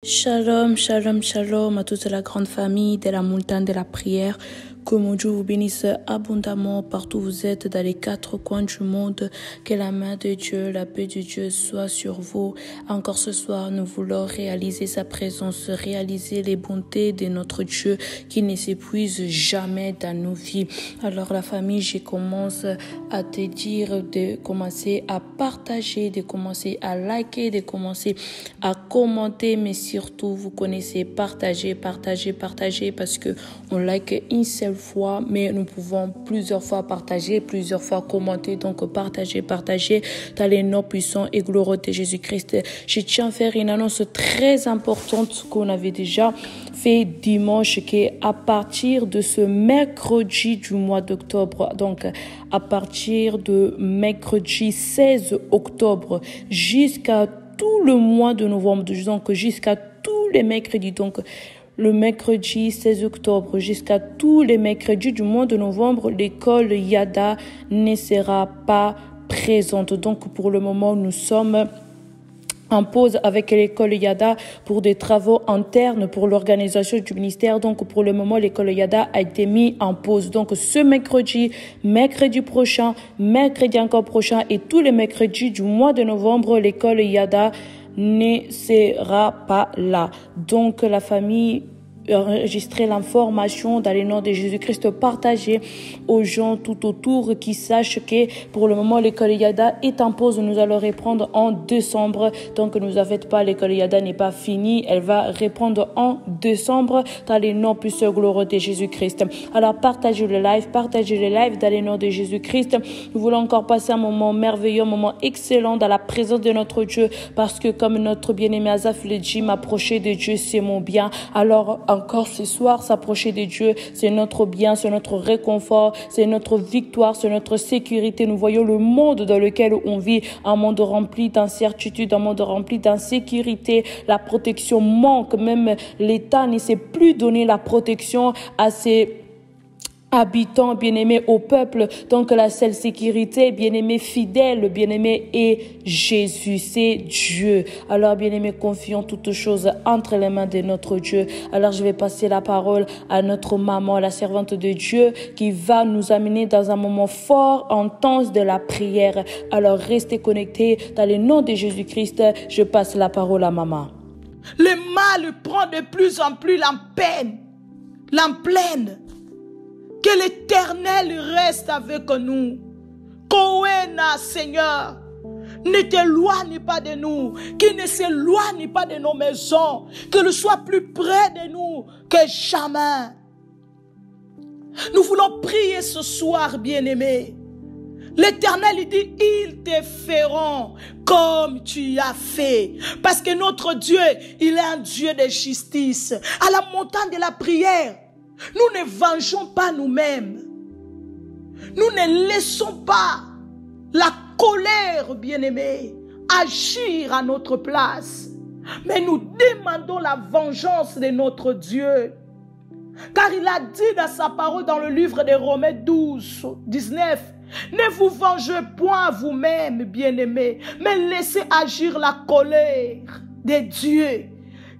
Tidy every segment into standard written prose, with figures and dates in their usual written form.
Shalom, shalom, shalom à toute la grande famille de la montagne de la prière. Que mon Dieu vous bénisse abondamment partout où vous êtes dans les quatre coins du monde. Que la main de Dieu, la paix de Dieu soit sur vous. Encore ce soir, nous voulons réaliser sa présence, réaliser les bontés de notre Dieu qui ne s'épuise jamais dans nos vies. Alors la famille, je commence à te dire de commencer à partager, de commencer à liker, de commencer à commenter, mais surtout, vous connaissez, partager parce que on like une seule fois, mais nous pouvons plusieurs fois partager, plusieurs fois commenter. Donc, partager dans les noms puissants et glorieux de Jésus-Christ. Je tiens à faire une annonce très importante qu'on avait déjà fait dimanche, qui est à partir de ce mercredi du mois d'octobre, donc à partir de mercredi 16 octobre jusqu'à tout le mois de novembre, donc jusqu'à tous les mercredis, donc le mercredi 16 octobre jusqu'à tous les mercredis du mois de novembre, l'école Yada ne sera pas présente. Donc pour le moment, nous sommes en pause avec l'école Yada pour des travaux internes pour l'organisation du ministère. Donc pour le moment, l'école Yada a été mise en pause. Donc ce mercredi prochain, mercredi encore prochain et tous les mercredis du mois de novembre, l'école Yada ne sera pas là. Donc la famille, enregistrer l'information dans les noms de Jésus-Christ, partager aux gens tout autour qui sachent que pour le moment l'école Yada est en pause. Nous allons reprendre en décembre. Donc ne vous en faites pas, l'école Yada n'est pas finie. Elle va reprendre en décembre dans les noms puissants glorieux de Jésus-Christ. Alors partagez le live dans les noms de Jésus-Christ. Nous voulons encore passer un moment merveilleux, un moment excellent dans la présence de notre Dieu, parce que comme notre bien-aimé Asaph le dit, m'approcher de Dieu c'est mon bien. Alors encore ce soir, s'approcher de Dieu, c'est notre bien, c'est notre réconfort, c'est notre victoire, c'est notre sécurité. Nous voyons le monde dans lequel on vit, un monde rempli d'incertitude, un monde rempli d'insécurité. La protection manque, même l'État ne sait plus donner la protection à ses habitants, bien-aimés, au peuple. Donc la seule sécurité, bien-aimé, fidèle, bien-aimé, est Jésus, c'est Dieu. Alors bien-aimé, confions toutes choses entre les mains de notre Dieu. Alors je vais passer la parole à notre maman, la servante de Dieu, qui va nous amener dans un moment fort, intense de la prière. Alors restez connectés dans le nom de Jésus-Christ. Je passe la parole à maman. Le mal prend de plus en plus l'emplaine. Que l'Éternel reste avec nous. Koena, Seigneur, ne t'éloigne pas de nous, qu'il ne s'éloigne pas de nos maisons, qu'il soit plus près de nous que jamais. Nous voulons prier ce soir, bien-aimés. L'Éternel, il dit, ils te feront comme tu as fait. Parce que notre Dieu, il est un Dieu de justice. À la montagne de la prière, nous ne vengeons pas nous-mêmes. Nous ne laissons pas la colère, bien-aimée, agir à notre place. Mais nous demandons la vengeance de notre Dieu. Car il a dit dans sa parole dans le livre de Romains 12, 19, ne vous vengez point vous-même, bien-aimés, mais laissez agir la colère de Dieu.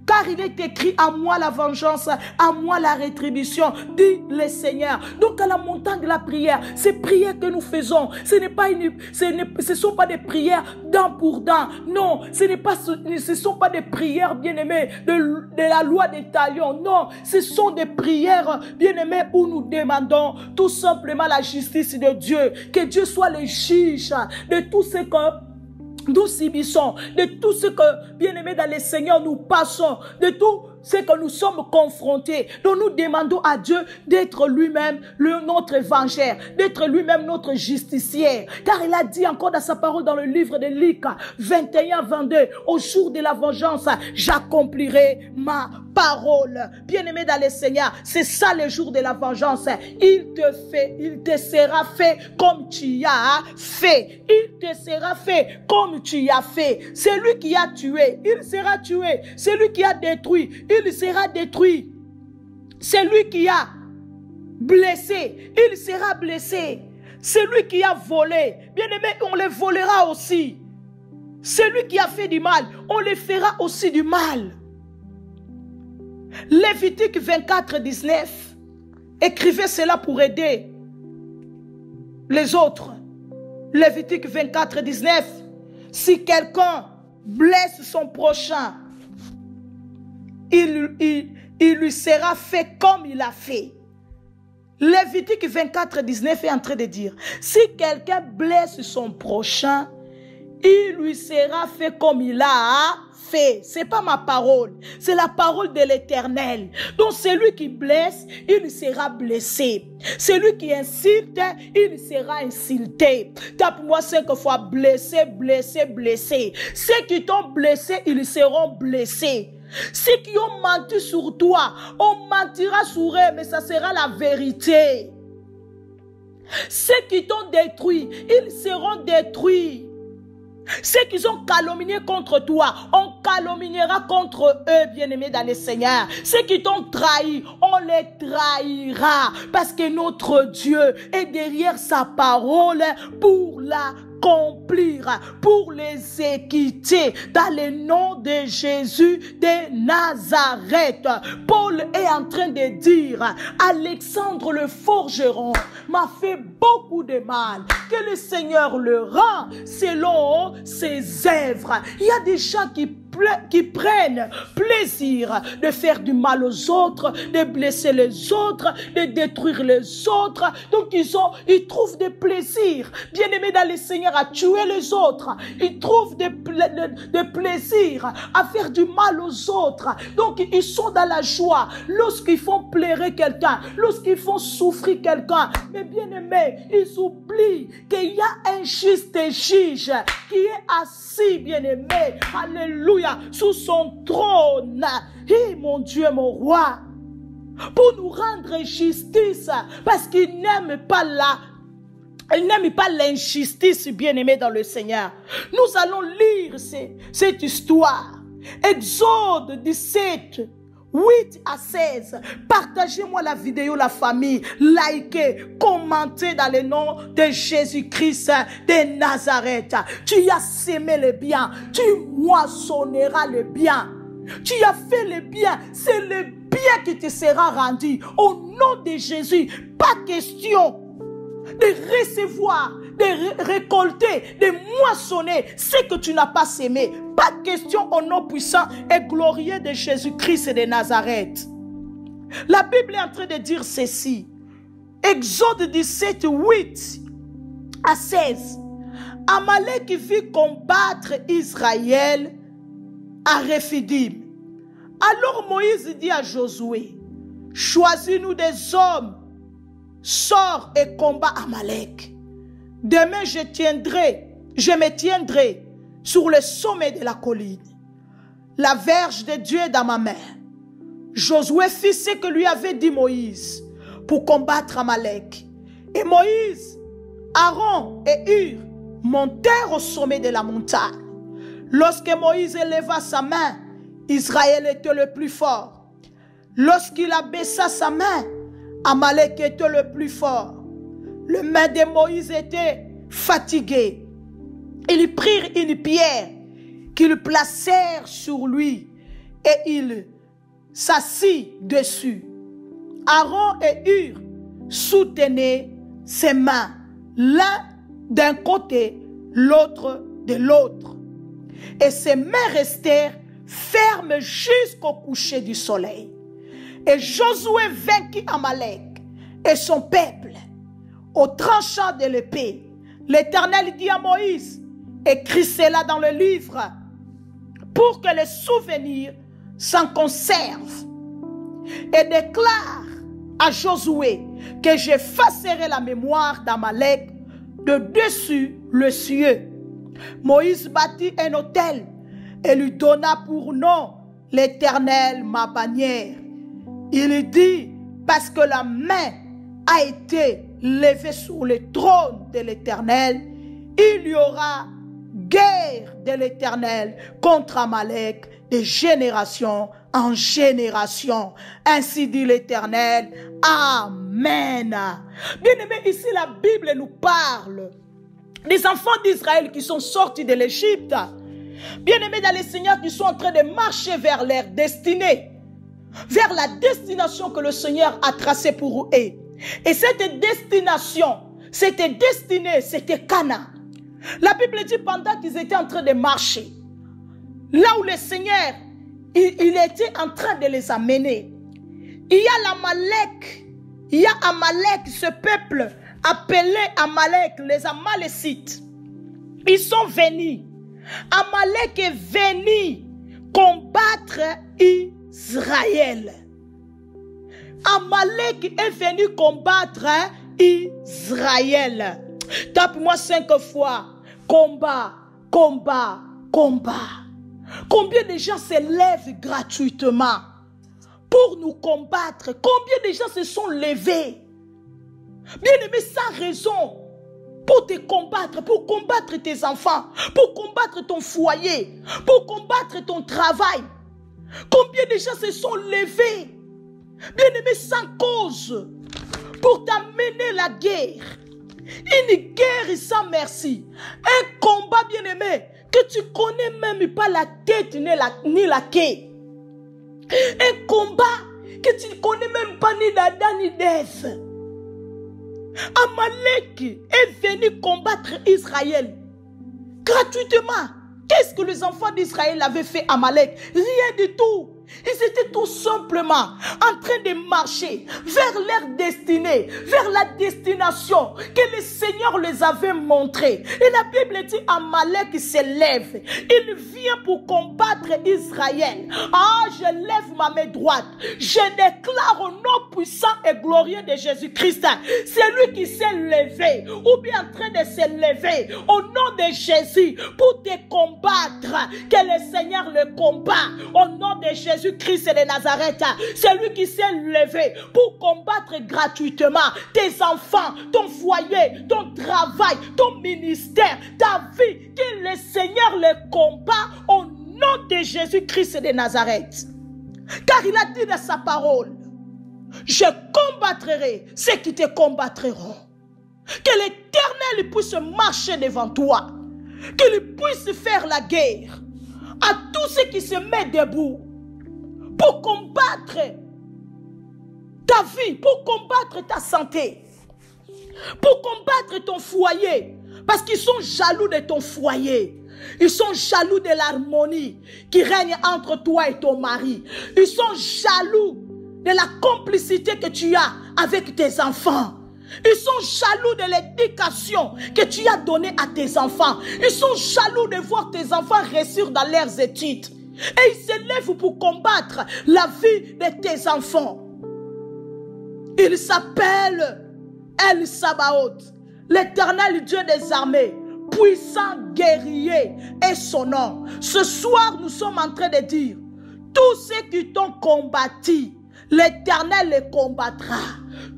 Car il est écrit, à moi la vengeance, à moi la rétribution, dit le Seigneur. Donc à la montagne de la prière, ces prières que nous faisons, ce sont pas des prières dent pour dent. Non, ce sont pas des prières, bien-aimées, de la loi des talions. Non, ce sont des prières, bien-aimées, où nous demandons tout simplement la justice de Dieu. Que Dieu soit le juge de tout ce que nous subissons, de tout ce que, bien-aimés dans le Seigneur, nous passons, de tout ce que nous sommes confrontés. Donc nous demandons à Dieu d'être lui-même notre évangile, d'être lui-même notre justicier. Car il a dit encore dans sa parole dans le livre de Luc 21-22, au jour de la vengeance, j'accomplirai ma parole. Bien-aimé dans le Seigneur, c'est ça le jour de la vengeance. Il te sera fait comme tu as fait. Il te sera fait comme tu as fait. Celui qui a tué, il sera tué. Celui qui a détruit, il sera détruit. Celui qui a blessé, il sera blessé. Celui qui a volé, bien-aimé, on le volera aussi. Celui qui a fait du mal, on le fera aussi du mal. Lévitique 24, 19. Écrivez cela pour aider les autres. Lévitique 24, 19. Si quelqu'un blesse son prochain, il lui sera fait comme il a fait. Lévitique 24, 19 est en train de dire, si quelqu'un blesse son prochain, il lui sera fait comme il a fait. Ce n'est pas ma parole, c'est la parole de l'Éternel. Donc celui qui blesse, il sera blessé. Celui qui insulte, il sera insulté. Tape-moi 5 fois, blessé, blessé, blessé. Ceux qui t'ont blessé, ils seront blessés. Ceux qui ont menti sur toi, on mentira sur eux, mais ça sera la vérité. Ceux qui t'ont détruit, ils seront détruits. Ceux qui ont calomnié contre toi, on calomniera contre eux, bien-aimés dans le Seigneur. Ceux qui t'ont trahi, on les trahira. Parce que notre Dieu est derrière sa parole pour l'accomplir, pour les équiter. Dans le nom de Jésus de Nazareth, Paul est en train de dire, Alexandre le forgeron m'a fait beaucoup de mal. Que le Seigneur le rend selon ses œuvres. Il y a des gens qui prennent plaisir de faire du mal aux autres, de blesser les autres, de détruire les autres. Donc ils trouvent des plaisirs, bien-aimés dans le Seigneur, à tuer les autres. Ils trouvent des plaisirs à faire du mal aux autres. Donc ils sont dans la joie lorsqu'ils font pleurer quelqu'un, lorsqu'ils font souffrir quelqu'un. Mais bien-aimés, ils oublient qu'il y a un juste juge qui est assis, bien-aimé, alléluia, sous son trône. Et mon Dieu, mon roi, pour nous rendre justice, parce qu'il n'aime pas l'injustice, bien-aimé dans le Seigneur. Nous allons lire cette histoire. Exode 17, 8 à 16. Partagez-moi la vidéo, la famille. Likez, commentez dans le nom de Jésus-Christ de Nazareth. Tu as sémé le bien, tu moissonneras le bien. Tu as fait le bien, c'est le bien qui te sera rendu. Au nom de Jésus, pas question de recevoir, de récolter, de moissonner ce que tu n'as pas sémé. Pas de question au nom puissant et glorieux de Jésus-Christ de Nazareth. La Bible est en train de dire ceci. Exode 17, 8 à 16. Amalek vit combattre Israël à Rephidim. Alors Moïse dit à Josué, choisis-nous des hommes, sors et combat Amalek. Demain je me tiendrai sur le sommet de la colline. La verge de Dieu est dans ma main. Josué fit ce que lui avait dit Moïse pour combattre Amalek. Et Moïse, Aaron et Hur montèrent au sommet de la montagne. Lorsque Moïse éleva sa main, Israël était le plus fort. Lorsqu'il abaissa sa main, Amalek était le plus fort. Le main de Moïse était fatigué. Ils prirent une pierre qu'ils placèrent sur lui et il s'assit dessus. Aaron et Hur soutenaient ses mains, l'un d'un côté, l'autre de l'autre. Et ses mains restèrent fermes jusqu'au coucher du soleil. Et Josué vainquit Amalek et son peuple au tranchant de l'épée. L'Éternel dit à Moïse, écris cela dans le livre pour que les souvenirs s'en conservent. Et déclare à Josué que j'effacerai la mémoire d'Amalek de dessus le cieux. Moïse bâtit un autel et lui donna pour nom l'Éternel ma bannière. Il dit, parce que la main a été levée sur le trône de l'Éternel, il y aura guerre de l'Éternel contre Amalek de génération en génération. Ainsi dit l'Éternel. Amen. Bien-aimés, ici la Bible nous parle des enfants d'Israël qui sont sortis de l'Égypte. Bien-aimés dans le Seigneur, qui sont en train de marcher vers leur destinée. vers la destination que le Seigneur a tracée pour eux. Et cette destination, c'était destiné, c'était Canaan. La Bible dit pendant qu'ils étaient en train de marcher, là où le Seigneur, il était en train de les amener, il y a l'Amalek, il y a Amalek, ce peuple appelé Amalek, les Amalécites. Ils sont venus. Amalek est venu combattre Israël. Amalek est venu combattre Israël. Tape-moi 5 fois. Combat, combat, combat. Combien de gens se lèvent gratuitement pour nous combattre? Combien de gens se sont levés, bien-aimés, sans raison, pour te combattre, pour combattre tes enfants, pour combattre ton foyer, pour combattre ton travail? Combien de gens se sont levés, bien-aimés, sans cause, pour t'amener la guerre? Une guerre sans merci. Un combat, bien-aimé, que tu connais même pas la tête ni la quai. Un combat que tu ne connais même pas ni d'Adam ni d'Ève. Amalek est venu combattre Israël gratuitement. Qu'est-ce que les enfants d'Israël avaient fait à Amalek? Rien du tout. Ils étaient tout simplement en train de marcher vers leur destinée, vers la destination que le Seigneur les avait montrée. Et la Bible dit, Amalek se lève. Il vient pour combattre Israël. Ah, je lève ma main droite. Je déclare au nom puissant et glorieux de Jésus-Christ, c'est lui qui s'est levé, ou bien en train de se lever, au nom de Jésus, pour te combattre. Que le Seigneur le combat, au nom de Jésus-Christ de Nazareth. C'est lui qui s'est levé pour combattre gratuitement tes enfants, ton foyer, ton travail, ton ministère, ta vie. Que le Seigneur le combat au nom de Jésus-Christ de Nazareth. Car il a dit dans sa parole, je combattrai ceux qui te combattront. Que l'Éternel puisse marcher devant toi. Qu'il puisse faire la guerre à tous ceux qui se mettent debout pour combattre ta vie, pour combattre ta santé, pour combattre ton foyer. Parce qu'ils sont jaloux de ton foyer. Ils sont jaloux de l'harmonie qui règne entre toi et ton mari. Ils sont jaloux de la complicité que tu as avec tes enfants. Ils sont jaloux de l'éducation que tu as donnée à tes enfants. Ils sont jaloux de voir tes enfants réussir dans leurs études. Et ils se lèvent pour combattre la vie de tes enfants. Il s'appelle El Sabaoth, l'Éternel Dieu des armées, puissant guerrier est son nom. Ce soir, nous sommes en train de dire, tous ceux qui t'ont combattu, l'Éternel les combattra.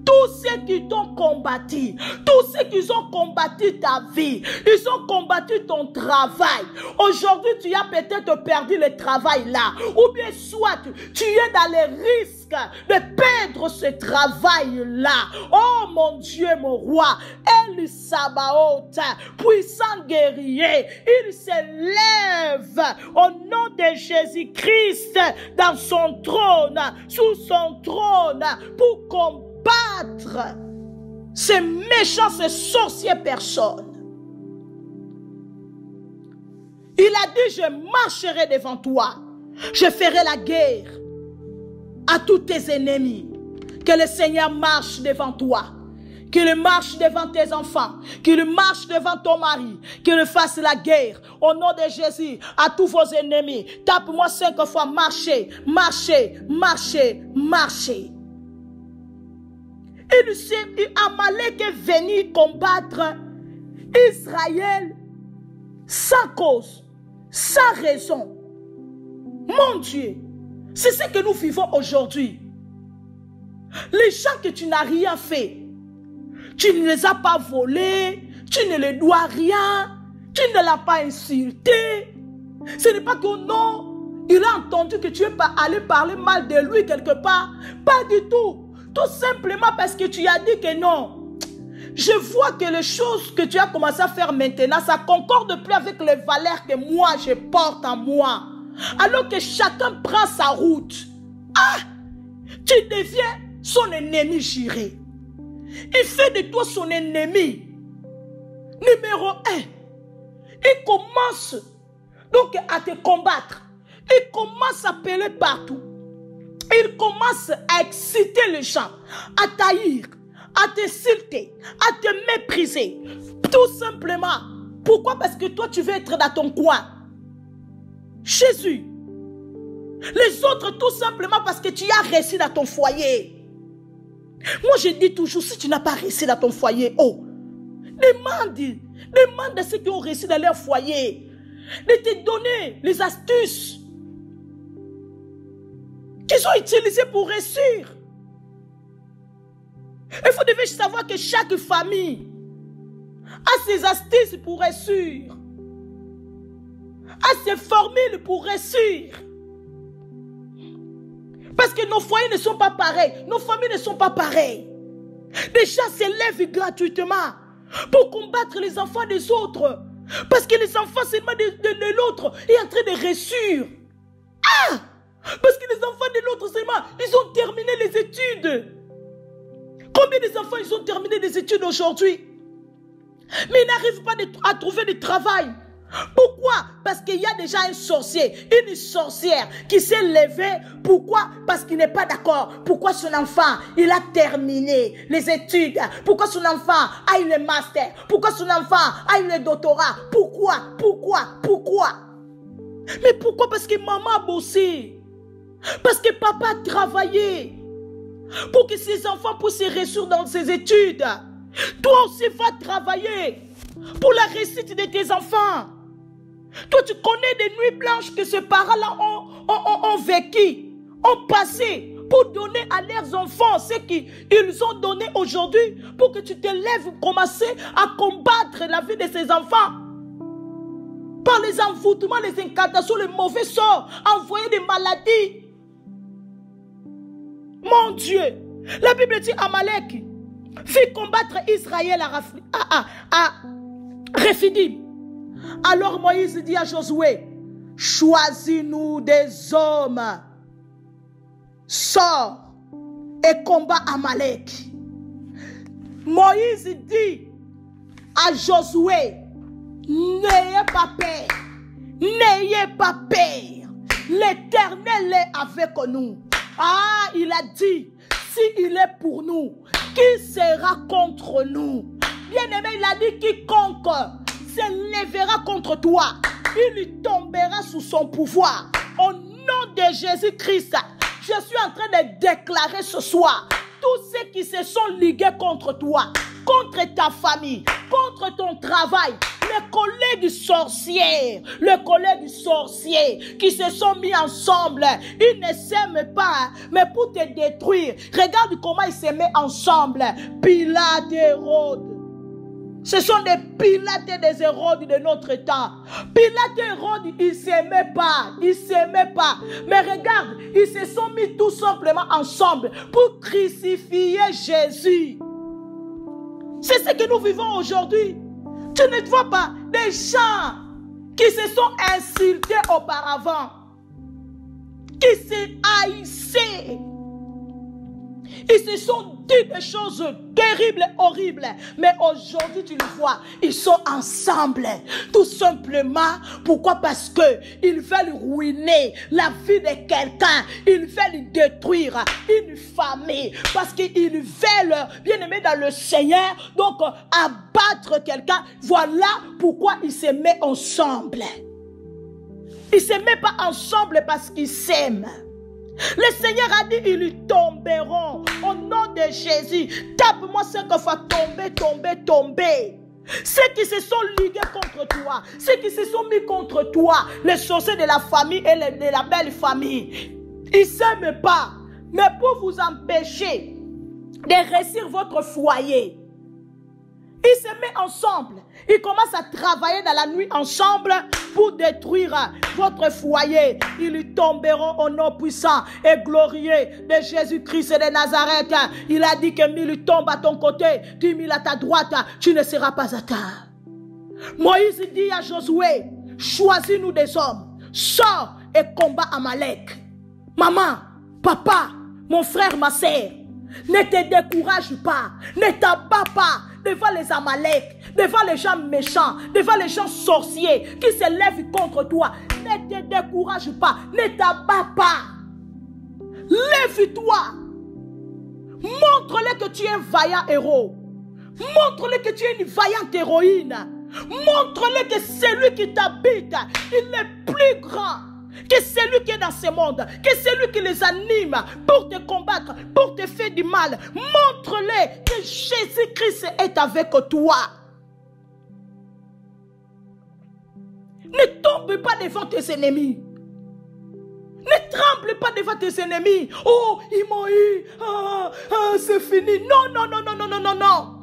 Tous ceux qui t'ont combattu, tous ceux qui ont combattu ta vie, ils ont combattu ton travail. Aujourd'hui, tu as peut-être perdu le travail là. Ou bien soit tu es dans le risque de perdre ce travail-là. Oh mon Dieu, mon roi, El Sabaoth, puissant guerrier, il se lève au nom de Jésus-Christ dans son trône, sous son trône, pour combattre ces méchants, ces sorciers personnes. Il a dit, je marcherai devant toi, je ferai la guerre à tous tes ennemis. Que le Seigneur marche devant toi, qu'il marche devant tes enfants, qu'il marche devant ton mari, qu'il fasse la guerre au nom de Jésus à tous vos ennemis. Tape-moi 5 fois, marchez, marchez, marchez, marchez. Et Amalek est venu combattre Israël sans cause, sans raison. Mon Dieu, c'est ce que nous vivons aujourd'hui. Les gens que tu n'as rien fait, tu ne les as pas volés, tu ne les dois rien, tu ne l'as pas insulté. Ce n'est pas que non, il a entendu que tu es allé parler mal de lui quelque part. Pas du tout. Tout simplement parce que tu as dit que non. Je vois que les choses que tu as commencé à faire maintenant, ça concorde plus avec les valeurs que moi je porte en moi. Alors que chacun prend sa route. Ah! Tu deviens son ennemi juré. Il fait de toi son ennemi. Numéro 1. Il commence donc à te combattre. Il commence à appeler partout. Il commence à exciter les gens, à t'haïr, à t'insulter, à te mépriser. Tout simplement. Pourquoi? Parce que toi, tu veux être dans ton coin. Jésus. Les autres, tout simplement parce que tu as réussi dans ton foyer. Moi, je dis toujours, si tu n'as pas réussi dans ton foyer, demande à ceux qui ont réussi dans leur foyer de te donner les astuces qu'ils ont utilisées pour réussir. Il faut devez savoir que chaque famille a ses astuces pour réussir, a ses formules pour réussir. Parce que nos foyers ne sont pas pareils, nos familles ne sont pas pareilles. Des gens s'élèvent gratuitement pour combattre les enfants des autres. Parce que les enfants seulement de l'autre est en train de réussir. Ah! Parce que les enfants de l'autre seulement, ils ont terminé les études. Combien d'enfants ils ont terminé des études aujourd'hui? Mais ils n'arrivent pas à trouver de travail. Pourquoi? Parce qu'il y a déjà un sorcier, une sorcière qui s'est levée. Pourquoi? Parce qu'il n'est pas d'accord. Pourquoi son enfant, il a terminé les études? Pourquoi son enfant a eu le master? Pourquoi son enfant a eu le doctorat? Pourquoi? Mais pourquoi? Parce que maman a bossé. Parce que papa a travaillé. Pour que ses enfants puissent réussir dans ses études. Toi aussi, va travailler pour la réussite de tes enfants. Toi, tu connais des nuits blanches que ces parents-là ont vécu, ont passé pour donner à leurs enfants ce qu'ils ont donné aujourd'hui, pour que tu te lèves, commencer à combattre la vie de ces enfants. Par les envoûtements, les incantations, les mauvais sorts, envoyer des maladies. Mon Dieu, la Bible dit Amalek fit combattre Israël à Rephidim. Alors Moïse dit à Josué, choisis-nous des hommes, sors et combat Amalek. Moïse dit à Josué, n'ayez pas peur, n'ayez pas peur, l'Éternel est avec nous. Ah, il a dit, s'il est pour nous, qui sera contre nous? Bien-aimé, il a dit, quiconque s'élèvera contre toi, il tombera sous son pouvoir. Au nom de Jésus-Christ, je suis en train de déclarer ce soir, tous ceux qui se sont ligués contre toi, contre ta famille, contre ton travail, les collègues sorciers, qui se sont mis ensemble, ils ne s'aiment pas, mais pour te détruire. Regarde comment ils s'aimaient ensemble. Pilate et Hérode. Ce sont des Pilates et des Hérodes de notre temps. Pilate et Hérode, ils ne s'aimaient pas. Mais regarde, ils se sont mis tout simplement ensemble pour crucifier Jésus. C'est ce que nous vivons aujourd'hui. Tu ne vois pas des gens qui se sont insultés auparavant, qui se haïssaient. Ils se sont dit des choses terribles, horribles. Mais aujourd'hui, tu le vois, ils sont ensemble. Tout simplement. Pourquoi? Parce qu'ils veulent ruiner la vie de quelqu'un. Ils veulent détruire une famille. Parce qu'ils veulent, bien aimé dans le Seigneur, donc abattre quelqu'un. Voilà pourquoi ils se mettent ensemble. Ils ne se mettent pas ensemble parce qu'ils s'aiment. Le Seigneur a dit, ils tomberont au nom de Jésus. Tape-moi 5 fois, tomber. Ceux qui se sont ligués contre toi, ceux qui se sont mis contre toi, les sorciers de la famille et de la belle famille, ils ne s'aiment pas. Mais pour vous empêcher de réussir votre foyer, ils se mettent ensemble. Ils commencent à travailler dans la nuit ensemble pour détruire votre foyer. Ils tomberont au nom puissant et glorieux de Jésus-Christ et de Nazareth. Il a dit que 1000 tombent à ton côté, 10 000 à ta droite, tu ne seras pas atteint. Moïse dit à Josué, choisis-nous des hommes, sors et combat Amalek. Maman, papa, mon frère, ma sœur, ne te décourage pas, ne t'abats pas devant les Amalek, devant les gens méchants, devant les gens sorciers qui se lèvent contre toi. Ne te décourage pas, ne t'abats pas. Lève-toi. Montre-le que tu es un vaillant héros. Montre-le que tu es une vaillante héroïne. Montre-le que celui qui t'habite, il est plus grand que celui qui est dans ce monde, que celui qui les anime pour te combattre, pour te faire du mal. Montre-le que Jésus-Christ est avec toi. Ne tombe pas devant tes ennemis. Ne tremble pas devant tes ennemis. Oh, ils m'ont eu. C'est fini. Non, non, non, non, non, non, non, non.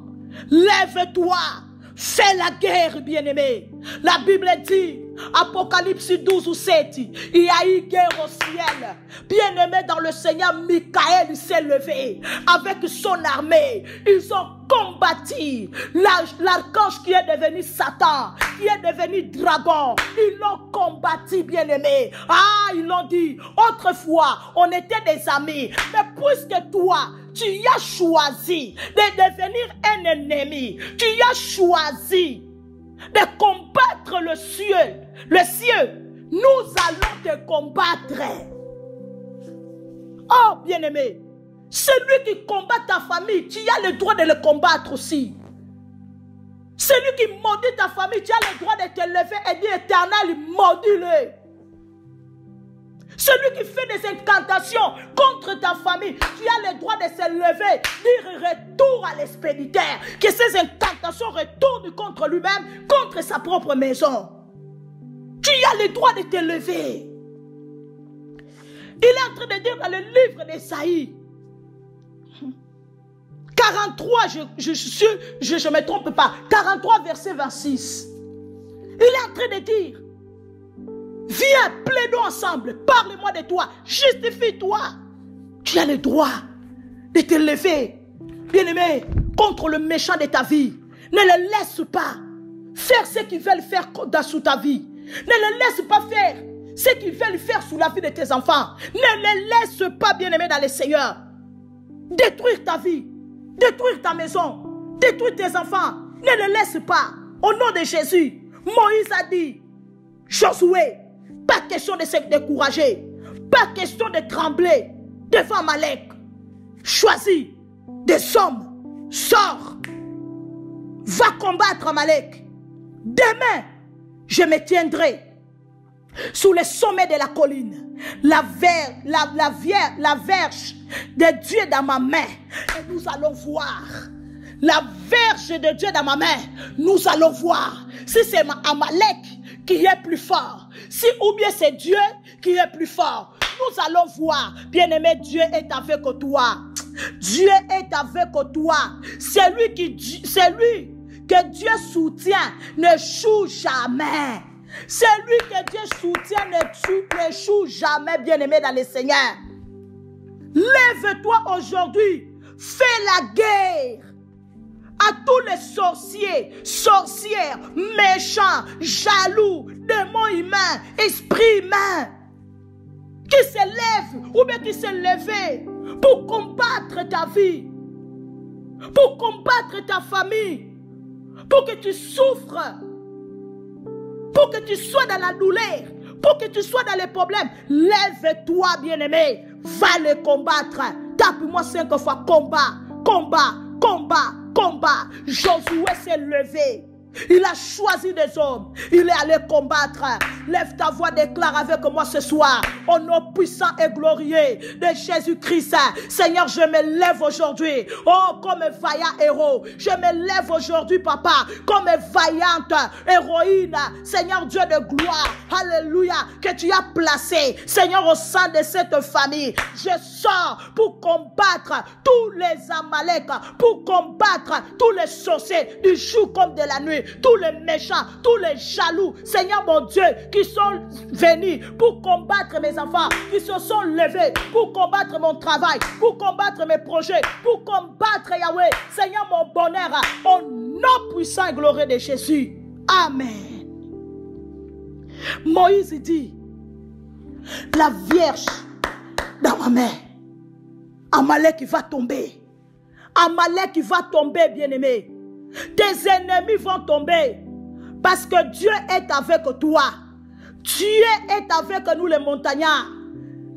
Lève-toi. Fais la guerre, bien-aimé. La Bible dit, Apocalypse 12 ou 7, il y a eu guerre au ciel. Bien-aimé dans le Seigneur, Michael s'est levé avec son armée. Ils ont combattu l'archange qui est devenu Satan, qui est devenu dragon. Ils l'ont combattu, bien-aimé. Ah, ils l'ont dit, autrefois, on était des amis. Mais puisque toi, tu as choisi de devenir un ennemi, tu as choisi de combattre le ciel, nous allons te combattre. Oh, bien-aimé, celui qui combat ta famille, tu as le droit de le combattre aussi. Celui qui maudit ta famille, tu as le droit de te lever et dire, Éternel, maudis-le. Celui qui fait des incantations contre ta famille, tu as le droit de se lever, dire retour à l'expéditeur, que ces incantations retournent contre lui-même, contre sa propre maison. Tu as le droit de te lever. Il est en train de dire dans le livre d'Ésaïe, 43, je me trompe pas, 43 verset 26. Il est en train de dire, viens, plaidons ensemble, parle-moi de toi, justifie-toi. Tu as le droit de te lever, bien-aimé, contre le méchant de ta vie. Ne le laisse pas faire ce qu'ils veulent faire sous ta vie. Ne le laisse pas faire ce qu'ils veulent faire sous la vie de tes enfants. Ne les laisse pas, bien-aimé dans le Seigneur, détruire ta vie, détruire ta maison, détruire tes enfants. Ne les laisse pas. Au nom de Jésus, Moïse a dit, Josué, pas question de se décourager, pas question de trembler devant Amalek. Choisis des hommes, sors, va combattre Amalek. Demain, je me tiendrai sous le sommet de la colline, la verge de Dieu dans ma main, et nous allons voir. La verge de Dieu dans ma main, nous allons voir si c'est Amalek qui est plus fort, si ou bien c'est Dieu qui est plus fort. Nous allons voir. Bien-aimé, Dieu est avec toi. Dieu est avec toi. Celui que Dieu soutient n'échoue jamais. Celui que Dieu soutient n'échoue jamais, bien-aimé dans le Seigneur. Lève-toi aujourd'hui. Fais la guerre à tous les sorciers, sorcières, méchants, jaloux, démons humains, esprits humains qui se lèvent ou bien qui se levaient pour combattre ta vie, pour combattre ta famille, pour que tu souffres, pour que tu sois dans la douleur, pour que tu sois dans les problèmes. Lève-toi, bien-aimé, va le combattre. Tape-moi 5 fois combat, combat, combat, combat. Josué s'est levé. Il a choisi des hommes. Il est allé combattre. Lève ta voix, déclare avec moi ce soir. Au nom puissant et glorieux de Jésus-Christ. Seigneur, je me lève aujourd'hui. Oh, comme un vaillant héros. Je me lève aujourd'hui, papa, comme une vaillante héroïne. Seigneur Dieu de gloire. Alléluia. Que tu as placé, Seigneur, au sein de cette famille. Je sors pour combattre tous les Amalek, pour combattre tous les sorciers du jour comme de la nuit. Tous les méchants, tous les jaloux, Seigneur mon Dieu, qui sont venus pour combattre mes enfants, qui se sont levés pour combattre mon travail, pour combattre mes projets, pour combattre Yahweh, Seigneur mon bonheur, au nom puissant et glorieux de Jésus. Amen. Moïse dit, la Vierge dans ma main, Amalek va tomber. Amalek va tomber, bien-aimé. Tes ennemis vont tomber. Parce que Dieu est avec toi. Dieu est avec nous les montagnards.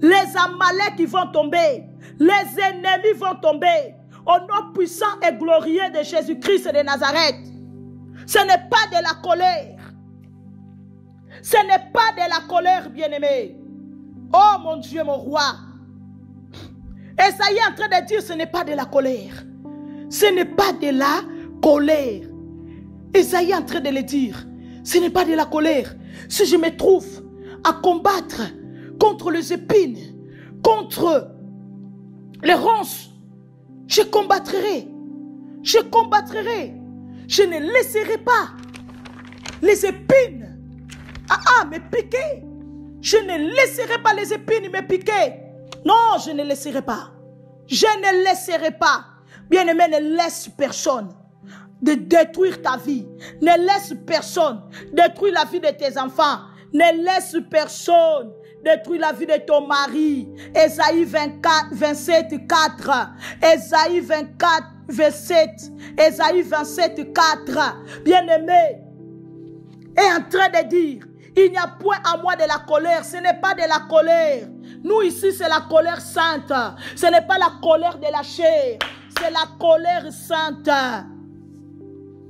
Les Amalek vont tomber. Les ennemis vont tomber. Au nom puissant et glorieux de Jésus-Christ de Nazareth. Ce n'est pas de la colère. Ce n'est pas de la colère, bien-aimé. Oh mon Dieu, mon roi. Esaïe est en train de dire, ce n'est pas de la colère. Ce n'est pas de la colère. Esaïe est en train de le dire. Ce n'est pas de la colère. Si je me trouve à combattre contre les épines, contre les ronces, je combattrai. Je combattrai. Je ne laisserai pas les épines me piquer. Je ne laisserai pas les épines me piquer. Non, je ne laisserai pas. Je ne laisserai pas. Bien-aimé, ne laisse personne de détruire ta vie. Ne laisse personne détruire la vie de tes enfants. Ne laisse personne détruire la vie de ton mari. Esaïe 27, 4. Esaïe 24, 27. Esaïe 27, 4. Bien-aimé, est en train de dire, il n'y a point à moi de la colère. Ce n'est pas de la colère. Nous ici, c'est la colère sainte. Ce n'est pas la colère de la chair. C'est la colère sainte.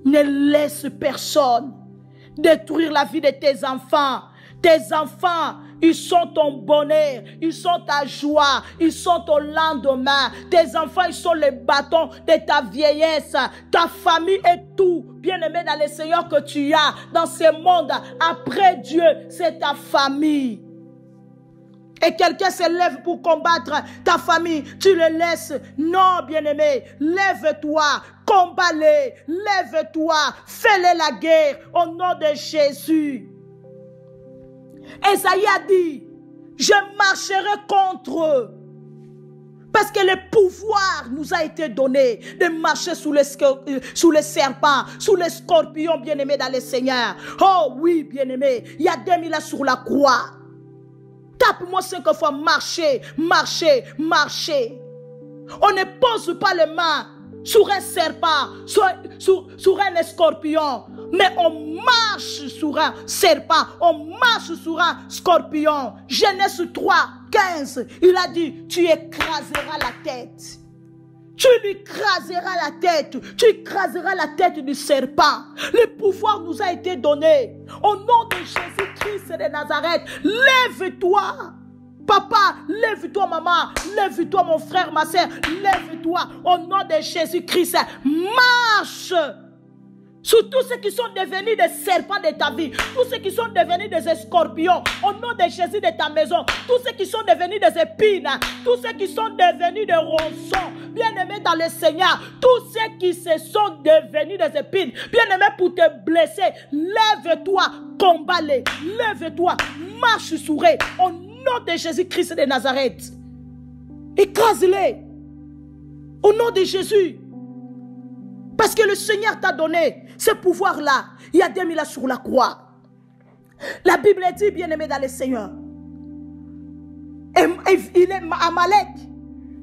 Ne laisse personne détruire la vie de tes enfants. Tes enfants, ils sont ton bonheur, ils sont ta joie, ils sont ton lendemain. Tes enfants, ils sont les bâtons de ta vieillesse. Ta famille est tout. Bien-aimé dans le Seigneur que tu as dans ce monde. Après Dieu, c'est ta famille. Et quelqu'un se lève pour combattre ta famille, tu le laisses. Non, bien-aimé, lève-toi, combat-les, lève-toi, fais-les la guerre au nom de Jésus. Esaïe a dit, je marcherai contre eux. Parce que le pouvoir nous a été donné de marcher sous les serpents, sous les scorpions, bien-aimés dans le Seigneur. Oh oui, bien-aimé, il y a 2000 ans sur la croix. Tape-moi 5 fois, marcher, marcher, marcher. On ne pose pas les mains sur un serpent, sur un scorpion. Mais on marche sur un serpent, on marche sur un scorpion. Genèse 3, 15, il a dit, tu écraseras la tête. Tu lui écraseras la tête. Tu écraseras la tête du serpent. Le pouvoir nous a été donné. Au nom de Jésus-Christ de Nazareth, lève-toi. Papa, lève-toi maman, lève-toi mon frère, ma soeur, lève-toi. Au nom de Jésus-Christ, marche. Sur tous ceux qui sont devenus des serpents de ta vie, tous ceux qui sont devenus des scorpions, au nom de Jésus de ta maison, tous ceux qui sont devenus des épines, tous ceux qui sont devenus des ronçons, bien-aimés dans le Seigneur, tous ceux qui se sont devenus des épines, bien-aimés pour te blesser, lève-toi, combat-les, lève-toi, marche sur eux, au nom de Jésus-Christ de Nazareth. Écrase-les, au nom de Jésus. Parce que le Seigneur t'a donné ce pouvoir-là. Il y a 2000 ans sur la croix. La Bible dit, bien-aimé dans le Seigneur, il est Amalek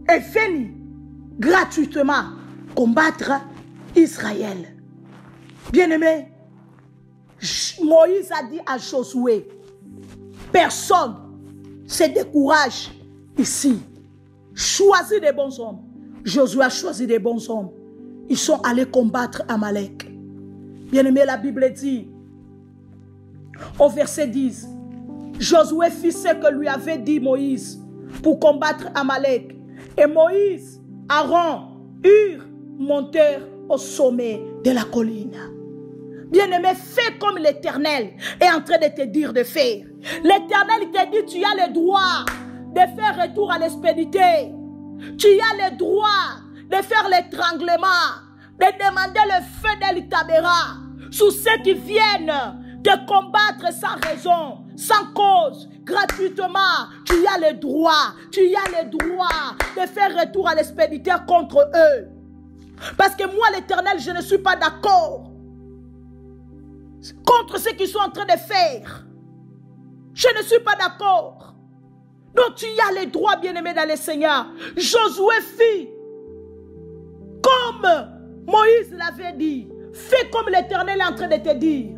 est venu gratuitement combattre Israël. Bien-aimé, Moïse a dit à Josué, personne se décourage ici. Choisis des bons hommes. Josué a choisi des bons hommes. Ils sont allés combattre Amalek. Bien-aimé, la Bible dit, au verset 10, Josué fit ce que lui avait dit Moïse pour combattre Amalek. Et Moïse, Aaron, Hur montèrent au sommet de la colline. Bien-aimé, fais comme l'Éternel est en train de te dire de faire. L'Éternel te dit, tu as le droit de faire retour à l'expédition. Tu as le droit de faire l'étranglement, de demander le feu d'El Tabera sur ceux qui viennent te combattre sans raison, sans cause, gratuitement. Tu as le droit de faire retour à l'expéditeur contre eux. Parce que moi, l'Éternel, je ne suis pas d'accord contre ce qu'ils sont en train de faire. Je ne suis pas d'accord. Donc tu y as les droits, bien-aimés dans le Seigneur. Josué fit comme Moïse l'avait dit. Fais comme l'Éternel est en train de te dire.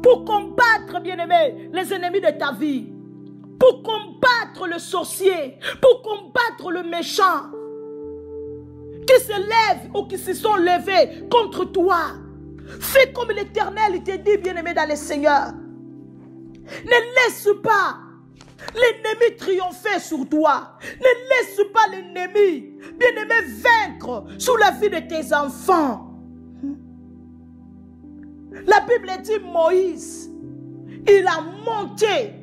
Pour combattre, bien-aimé, les ennemis de ta vie. Pour combattre le sorcier. Pour combattre le méchant. Qui se lèvent ou qui se sont levés contre toi. Fais comme l'Éternel te dit, bien-aimé dans le Seigneur. Ne laisse pas l'ennemi triompher sur toi. Ne laisse pas l'ennemi, bien-aimé, vaincre sur la vie de tes enfants. La Bible dit Moïse, il a monté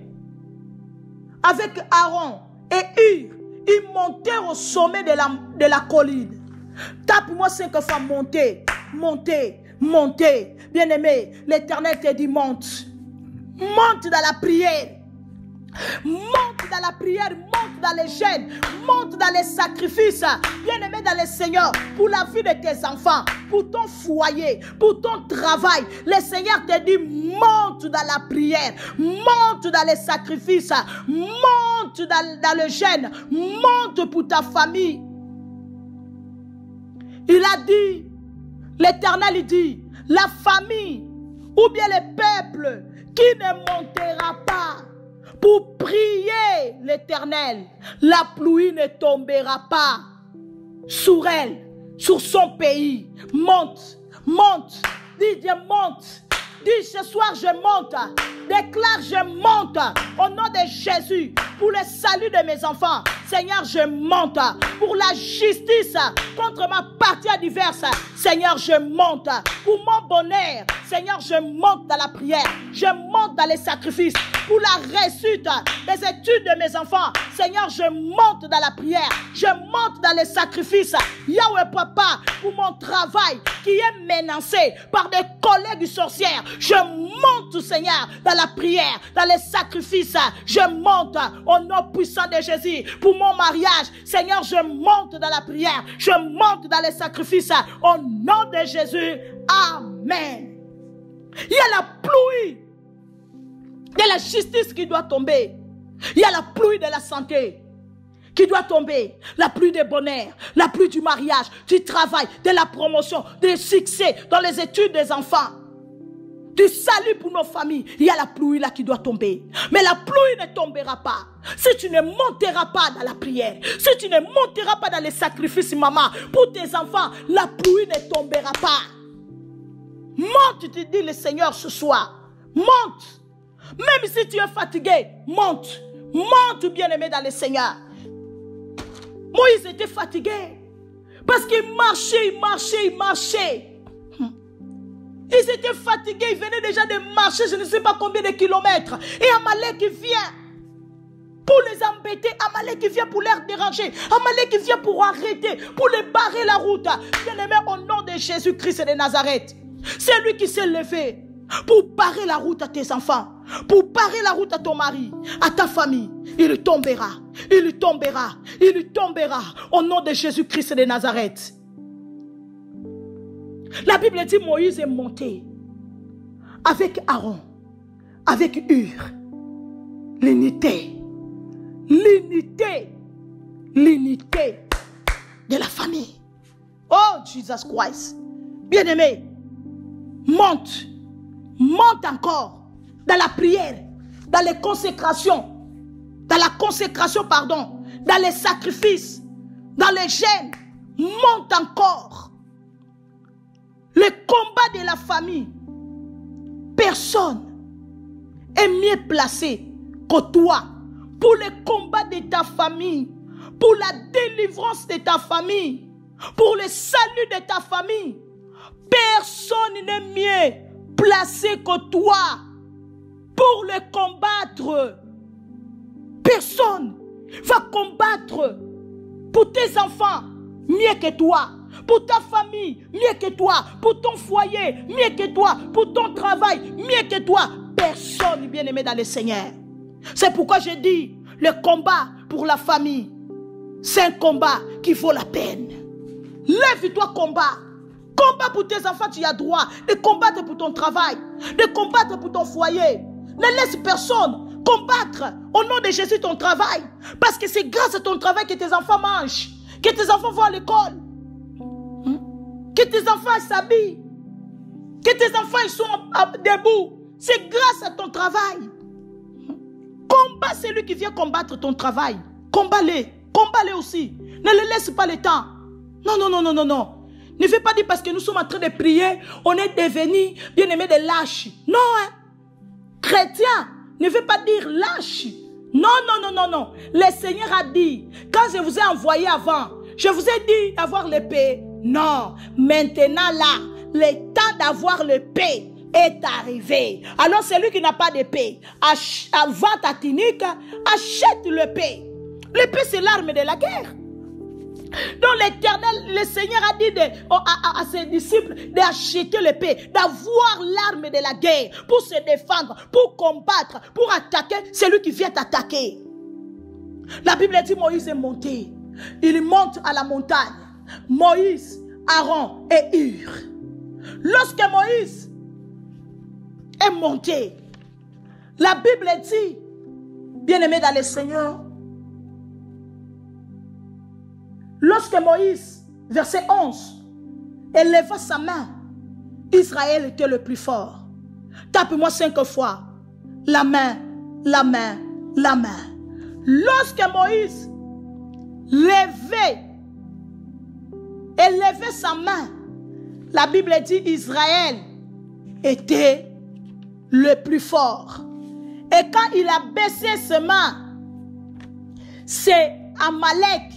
avec Aaron et Hur. Ils montèrent au sommet de la colline. Tape-moi 5 fois monter, monter, monter. Bien-aimé, l'Éternel te dit monte. Monte dans la prière. Monte dans la prière, monte dans les jeûnes, monte dans les sacrifices, bien-aimé dans le Seigneur, pour la vie de tes enfants, pour ton foyer, pour ton travail. Le Seigneur te dit, monte dans la prière, monte dans les sacrifices, monte dans le jeûne, monte pour ta famille. Il a dit, l'Éternel il dit, la famille ou bien le peuple qui ne montera pas pour prier l'Éternel, la pluie ne tombera pas sur elle, sur son pays. Monte, monte, dis Dieu monte. Dis ce soir je monte, déclare je monte au nom de Jésus pour le salut de mes enfants. Seigneur, je monte pour la justice contre ma partie adverse. Seigneur, je monte pour mon bonheur. Seigneur, je monte dans la prière. Je monte dans les sacrifices pour la réussite des études de mes enfants. Seigneur, je monte dans la prière. Je monte dans les sacrifices. Yahweh Papa, pour mon travail qui est menacé par des collègues sorcières. Je monte, Seigneur, dans la prière, dans les sacrifices. Je monte au nom puissant de Jésus. Pour mon mariage, Seigneur, je monte dans la prière. Je monte dans les sacrifices. Au nom de Jésus. Amen. Il y a la pluie de la justice qui doit tomber. Il y a la pluie de la santé qui doit tomber. La pluie du bonheur, la pluie du mariage, du travail, de la promotion, du succès dans les études des enfants. Du salut pour nos familles. Il y a la pluie là qui doit tomber. Mais la pluie ne tombera pas si tu ne monteras pas dans la prière. Si tu ne monteras pas dans les sacrifices, maman, pour tes enfants, la pluie ne tombera pas. Monte, tu dis le Seigneur ce soir. Monte. Même si tu es fatigué, monte. Monte, bien-aimé dans le Seigneur. Moïse était fatigué. Parce qu'il marchait, il marchait, il marchait. Ils étaient fatigués, ils venaient déjà de marcher, je ne sais pas combien de kilomètres. Et Amalek vient pour les embêter. Amalek vient pour les déranger. Amalek vient pour arrêter, pour les barrer la route. Bien-aimé, au nom de Jésus-Christ de Nazareth. C'est lui qui s'est levé pour barrer la route à tes enfants, pour barrer la route à ton mari, à ta famille. Il tombera, il tombera, il tombera au nom de Jésus-Christ de Nazareth. La Bible dit Moïse est monté avec Aaron, avec Hur. L'unité, l'unité, l'unité de la famille. Oh, Jesus Christ. Bien-aimé, monte, monte encore dans la prière, dans les consécrations, dans les sacrifices, dans les jeûnes. Monte encore. Le combat de la famille, personne est mieux placé que toi pour le combat de ta famille, pour la délivrance de ta famille, pour le salut de ta famille. Personne n'est mieux placé que toi pour le combattre. Personne va combattre pour tes enfants mieux que toi. Pour ta famille, mieux que toi. Pour ton foyer, mieux que toi. Pour ton travail, mieux que toi. Personne, bien-aimé dans le Seigneur. C'est pourquoi je dis, le combat pour la famille, c'est un combat qui vaut la peine. Lève-toi, combat. Combat pour tes enfants, tu as droit de combattre pour ton travail, de combattre pour ton foyer. Ne laisse personne combattre au nom de Jésus ton travail. Parce que c'est grâce à ton travail que tes enfants mangent, que tes enfants vont à l'école, que tes enfants s'habillent, que tes enfants ils sont debout. C'est grâce à ton travail. Combat celui qui vient combattre ton travail. Combat-les. Combat-les aussi. Ne les laisse pas le temps. Non, non, non, non, non, non. Ne fais pas dire parce que nous sommes en train de prier, on est devenus bien-aimés des lâches. Non, hein. Chrétien, ne fais pas dire lâche. Non, non, non, non, non. Le Seigneur a dit, quand je vous ai envoyé avant, je vous ai dit d'avoir l'épée. Non. Maintenant là, le temps d'avoir l'épée est arrivé. Alors celui qui n'a pas d'épée, vends ta tunique, achète l'épée. L'épée c'est l'arme de la guerre. Donc l'Éternel, le Seigneur a dit à ses disciples d'acheter l'épée, d'avoir l'arme de la guerre pour se défendre, pour combattre, pour attaquer celui qui vient t'attaquer. La Bible dit Moïse est monté. Il monte à la montagne. Moïse, Aaron et Hur. Lorsque Moïse est monté, la Bible dit, bien-aimé dans le Seigneur, lorsque Moïse, verset 11, éleva sa main, Israël était le plus fort. Tape-moi 5 fois. La main, la main, la main. Lorsque Moïse élevait sa main, la Bible dit Israël était le plus fort. Et quand il a baissé ses mains, c'est Amalek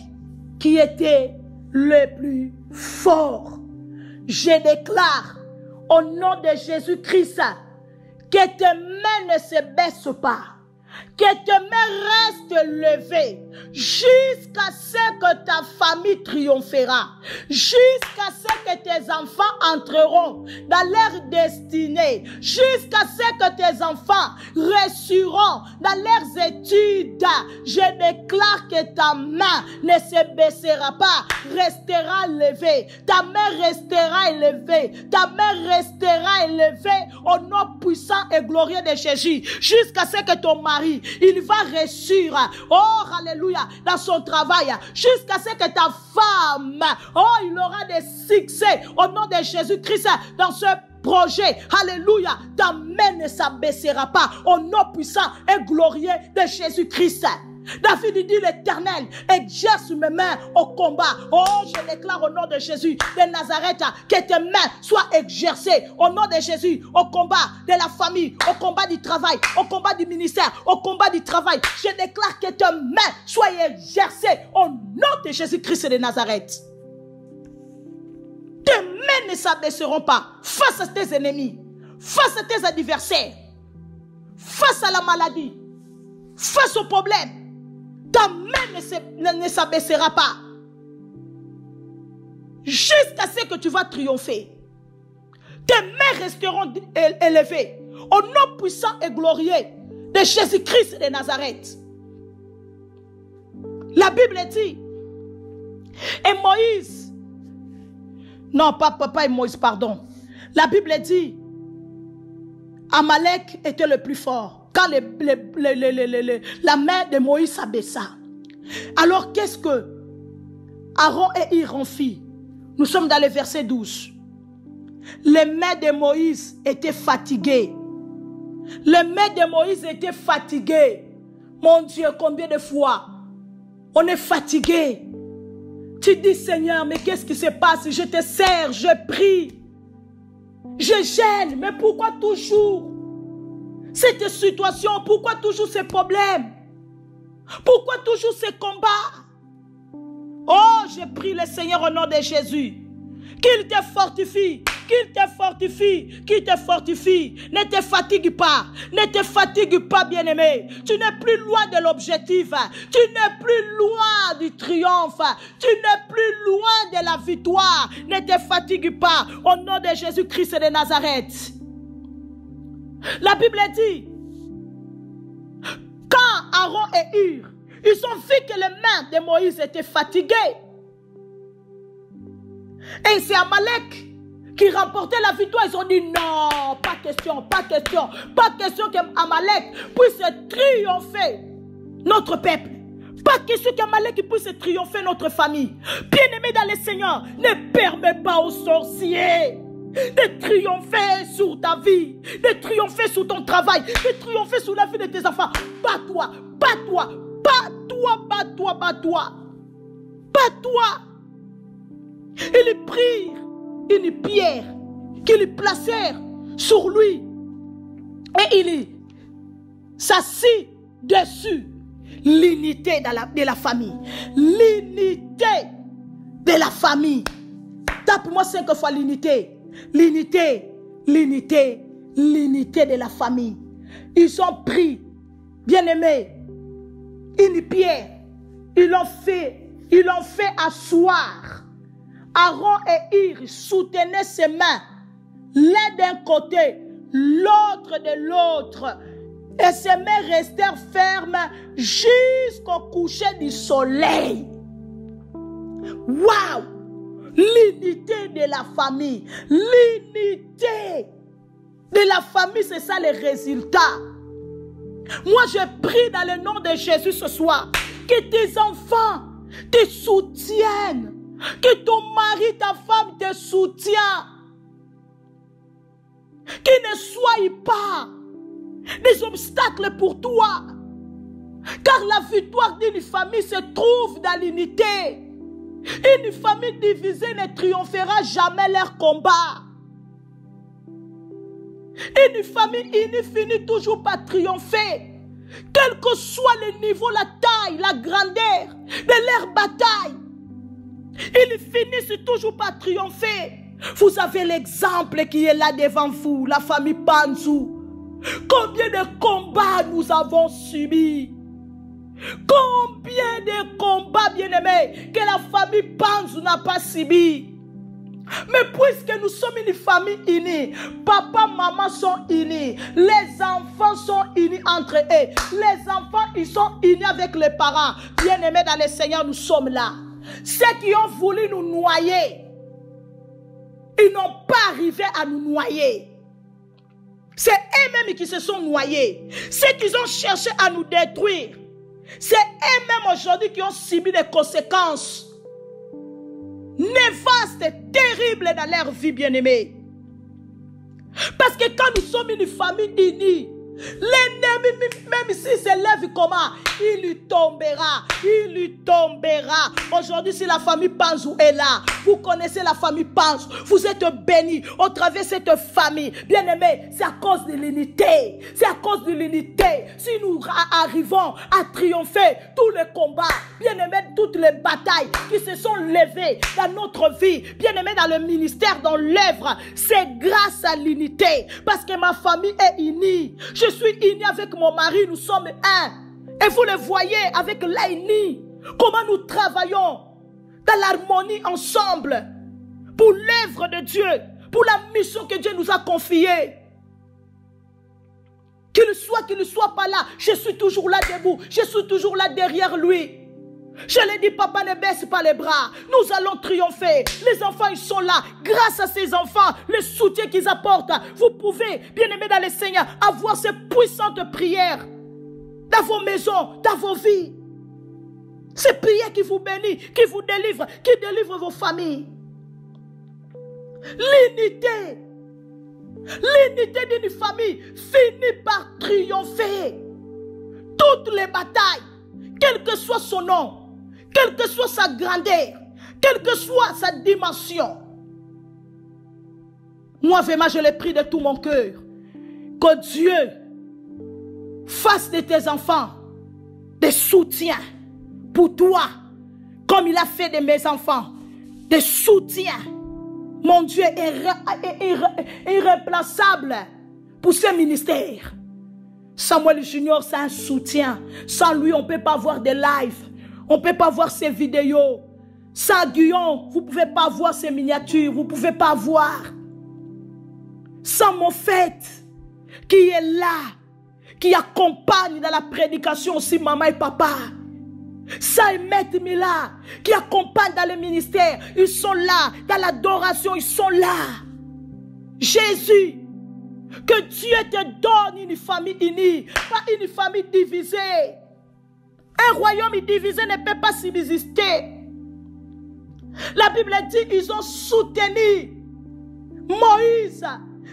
qui était le plus fort. Je déclare au nom de Jésus-Christ que tes mains ne se baissent pas, que tes mains restent levées jusqu'à ce que ta famille triomphera, jusqu'à ce que tes enfants entreront dans leur destinée, jusqu'à ce que tes enfants réussiront dans leurs études. Je déclare que ta main ne se baissera pas, restera levée. Ta main restera élevée. Ta main restera élevée au nom puissant et glorieux de Jésus, jusqu'à ce que ton mari, il va réussir, oh alléluia, dans son travail, jusqu'à ce que ta femme, oh, il aura des succès au nom de Jésus-Christ dans ce projet. Alléluia, ta main ne s'abaissera pas au nom puissant et glorieux de Jésus-Christ. David dit l'Éternel exerce mes mains au combat. Oh, je déclare au nom de Jésus de Nazareth que tes mains soient exercées au nom de Jésus au combat de la famille, au combat du travail, au combat du ministère, au combat du travail. Je déclare que tes mains soient exercées au nom de Jésus-Christ de Nazareth. Tes mains ne s'abaisseront pas face à tes ennemis, face à tes adversaires, face à la maladie, face aux problèmes. Ta main ne s'abaissera pas jusqu'à ce que tu vas triompher. Tes mains resteront élevées au nom puissant et glorieux de Jésus-Christ de Nazareth. La Bible dit, et Moïse, non, pas et Moïse, pardon. La Bible dit, Amalek était le plus fort. Quand la main de Moïse s'abaissa. Alors qu'est-ce que Aaron et Hur ont fait? Nous sommes dans le verset 12. Les mains de Moïse étaient fatiguées. Les mains de Moïse étaient fatiguées. Mon Dieu, combien de fois on est fatigué. Tu dis, Seigneur, mais qu'est-ce qui se passe? Je te sers, je prie, je gêne, mais pourquoi toujours cette situation? Pourquoi toujours ces problèmes? Pourquoi toujours ces combats? Oh, je prie le Seigneur au nom de Jésus, qu'il te fortifie, qu'il te fortifie, qu'il te fortifie. Ne te fatigue pas, ne te fatigue pas, bien-aimé. Tu n'es plus loin de l'objectif, tu n'es plus loin du triomphe, tu n'es plus loin de la victoire. Ne te fatigue pas, au nom de Jésus-Christ de Nazareth. La Bible dit, quand Aaron et Hur, ils ont vu que les mains de Moïse étaient fatiguées, et c'est Amalek qui remportaient la victoire, ils ont dit non, pas question, pas question, pas question qu'Amalek puisse triompher notre peuple. Pas question qu'Amalek puisse triompher notre famille. Bien-aimé dans le Seigneur, ne permets pas aux sorciers de triompher sur ta vie, de triompher sur ton travail, de triompher sur la vie de tes enfants. Bats-toi, bats-toi, bats-toi, bats-toi, bats-toi, bats-toi. Ils prirent une pierre qu'ils placèrent sur lui et il s'assit dessus. L'unité de la famille. L'unité de la famille. Tape-moi 5 fois l'unité. L'unité, l'unité, l'unité de la famille. Ils ont pris, bien aimé, une pierre. Ils l'ont fait asseoir. Aaron et Hur soutenaient ses mains, l'un d'un côté, l'autre de l'autre. Et ses mains restèrent fermes jusqu'au coucher du soleil. Waouh! L'unité de la famille. L'unité de la famille, c'est ça le résultat. Moi, je prie dans le nom de Jésus ce soir que tes enfants te soutiennent. Que ton mari, ta femme te soutiennent. Qu'ils ne soient pas des obstacles pour toi. Car la victoire d'une famille se trouve dans l'unité. Une famille divisée ne triomphera jamais leur combat. Une famille unie finit toujours par triompher. Quel que soit le niveau, la taille, la grandeur de leur bataille, ils finissent toujours par triompher. Vous avez l'exemple qui est là devant vous, la famille Panzou. Combien de combats nous avons subis? Combien de combats, bien-aimés, que la famille Panzou n'a pas subi? Mais puisque nous sommes une famille unie, papa, maman sont unis, les enfants sont unis entre eux, les enfants ils sont unis avec les parents. Bien-aimés dans le Seigneur, nous sommes là. Ceux qui ont voulu nous noyer, ils n'ont pas arrivé à nous noyer. C'est eux-mêmes qui se sont noyés. Ceux qui ont cherché à nous détruire, c'est eux-mêmes aujourd'hui qui ont subi des conséquences néfastes et terribles dans leur vie, bien-aimée. Parce que quand nous sommes une famille unie, l'ennemi, même s'il se lève comment, il lui tombera, il lui tombera. Aujourd'hui, si la famille Panzou est là, vous connaissez la famille Panzou, vous êtes bénis au travers de cette famille. Bien aimé, c'est à cause de l'unité, c'est à cause de l'unité. Si nous arrivons à triompher tous les combats, bien aimé, toutes les batailles qui se sont levées dans notre vie, bien aimé, dans le ministère, dans l'œuvre, c'est grâce à l'unité. Parce que ma famille est unie. Je suis unie avec mon mari, nous sommes un. Et vous le voyez avec l'Aïni, comment nous travaillons dans l'harmonie ensemble pour l'œuvre de Dieu, pour la mission que Dieu nous a confiée. Qu'il ne soit pas là, je suis toujours là debout, je suis toujours là derrière lui. Je lui dis, papa, ne baisse pas les bras, nous allons triompher. Les enfants, ils sont là. Grâce à ces enfants, le soutien qu'ils apportent, vous pouvez, bien-aimés dans le Seigneur, avoir ces puissantes prières dans vos maisons, dans vos vies. Ces prières qui vous bénissent, qui vous délivrent, qui délivrent vos familles. L'unité d'une famille finit par triompher. Toutes les batailles, quel que soit son nom, quelle que soit sa grandeur, quelle que soit sa dimension. Moi, vraiment, je le prie de tout mon cœur. Que Dieu fasse de tes enfants des soutiens pour toi, comme il a fait de mes enfants, des soutiens. Mon Dieu est irréplaçable pour ce ministère. Samuel Junior, c'est un soutien. Sans lui, on ne peut pas voir des lives. On ne peut pas voir ses vidéos. Sans Guillaume, vous ne pouvez pas voir ses miniatures. Vous ne pouvez pas voir. Sans mon fait, qui est là, qui accompagne dans la prédication aussi maman et papa. Sans Emmett Mila, qui accompagne dans le ministère. Ils sont là. Dans l'adoration, ils sont là. Jésus, que Dieu te donne une famille unie, pas une famille divisée. Un royaume divisé ne peut pas subsister. La Bible dit qu'ils ont soutenu Moïse.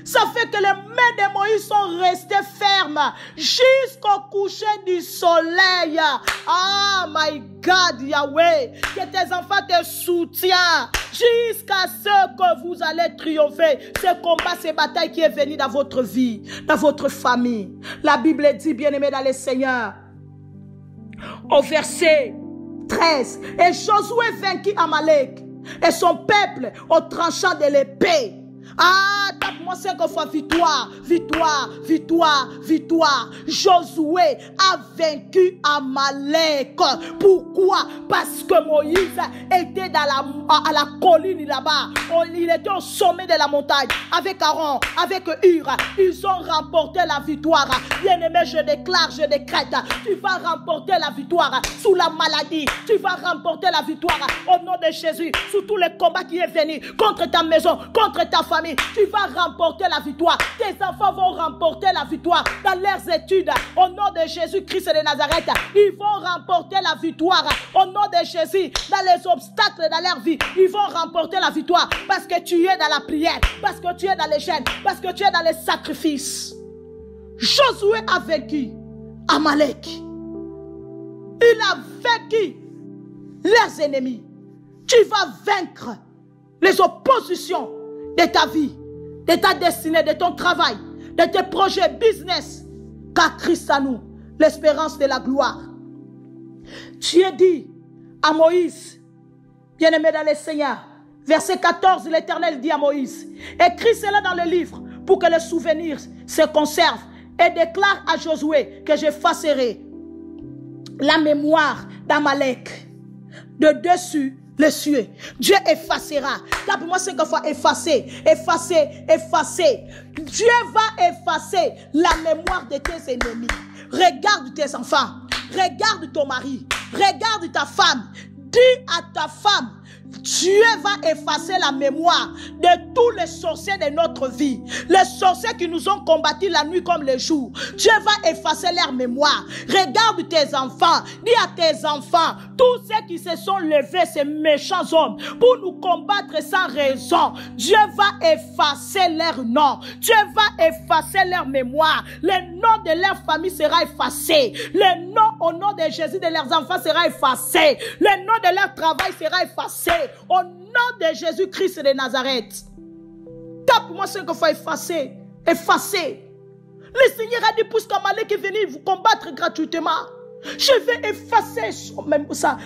Ça fait que les mains de Moïse sont restées fermes jusqu'au coucher du soleil. Ah, my God, Yahweh, que tes enfants te soutiennent jusqu'à ce que vous allez triompher. Ce combat, ces batailles qui est venu dans votre vie, dans votre famille. La Bible dit, bien-aimés dans le Seigneur, au verset 13, et Josué vainquit Amalek et son peuple au tranchant de l'épée. Ah, tape-moi 5 fois victoire, victoire, victoire, victoire. Josué a vaincu Amalek. Pourquoi? Parce que Moïse était à la colline là-bas. Il était au sommet de la montagne avec Aaron, avec Hur. Ils ont remporté la victoire. Bien-aimé, je déclare, je décrète. Tu vas remporter la victoire sous la maladie. Tu vas remporter la victoire au nom de Jésus sous tous les combats qui est venu contre ta maison, contre ta famille. Tu vas remporter la victoire. Tes enfants vont remporter la victoire dans leurs études. Au nom de Jésus-Christ de Nazareth, ils vont remporter la victoire. Au nom de Jésus, dans les obstacles dans leur vie, ils vont remporter la victoire parce que tu es dans la prière, parce que tu es dans les jeûnes, parce que tu es dans les sacrifices. Josué a vaincu Amalek. Il a vaincu leurs ennemis. Tu vas vaincre les oppositions de ta vie, de ta destinée, de ton travail, de tes projets business, car Christ à nous, l'espérance de la gloire. Dieu dit à Moïse, bien-aimé dans le Seigneur, verset 14, l'Éternel dit à Moïse, écris cela dans le livre pour que le souvenir se conserve et déclare à Josué que j'effacerai la mémoire d'Amalek de dessus les cieux. Dieu effacera. Tape-moi 5 fois effacer, effacer, effacer. Dieu va effacer la mémoire de tes ennemis. Regarde tes enfants, regarde ton mari, regarde ta femme. Dis à ta femme, Dieu va effacer la mémoire de tous les sorciers de notre vie. Les sorciers qui nous ont combattus la nuit comme le jour. Dieu va effacer leur mémoire. Regarde tes enfants. Dis à tes enfants, tous ceux qui se sont levés, ces méchants hommes, pour nous combattre sans raison, Dieu va effacer leur nom. Dieu va effacer leur mémoire. Le nom de leur famille sera effacé. Le nom au nom de Jésus de leurs enfants sera effacé. Le nom de leur travail sera effacé. Au nom de Jésus-Christ de Nazareth. Tape-moi 5 fois effacer. Effacer. Le Seigneur a dit, puisque Amalek est venu vous combattre gratuitement, je vais effacer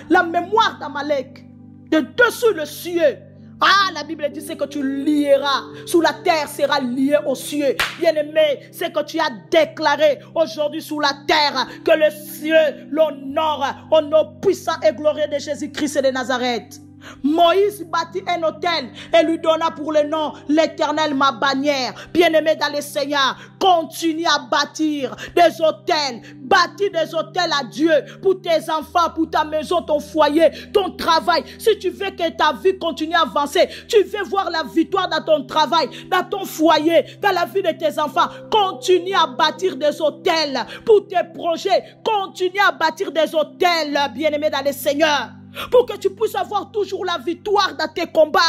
la mémoire d'Amalek de dessus le cieux. Ah, la Bible dit, c'est que tu lieras sous la terre sera lié aux cieux. Bien-aimé, c'est que tu as déclaré aujourd'hui sous la terre que le cieux l'honore au nom puissant et glorieux de Jésus-Christ de Nazareth. Moïse bâtit un autel et lui donna pour le nom l'Éternel ma bannière. Bien-aimé dans le Seigneur, continue à bâtir des autels. Bâtis des autels à Dieu pour tes enfants, pour ta maison, ton foyer, ton travail. Si tu veux que ta vie continue à avancer, tu veux voir la victoire dans ton travail, dans ton foyer, dans la vie de tes enfants, continue à bâtir des autels pour tes projets. Continue à bâtir des autels, bien-aimé dans le Seigneur. Pour que tu puisses avoir toujours la victoire dans tes combats.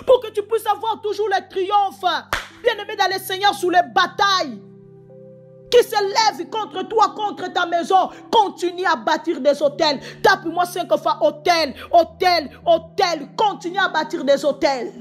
Pour que tu puisses avoir toujours le triomphe. Bien-aimé dans le Seigneur, sous les batailles qui se lèvent contre toi, contre ta maison. Continue à bâtir des autels. Tape-moi 5 fois hôtel, hôtel, hôtel. Continue à bâtir des autels.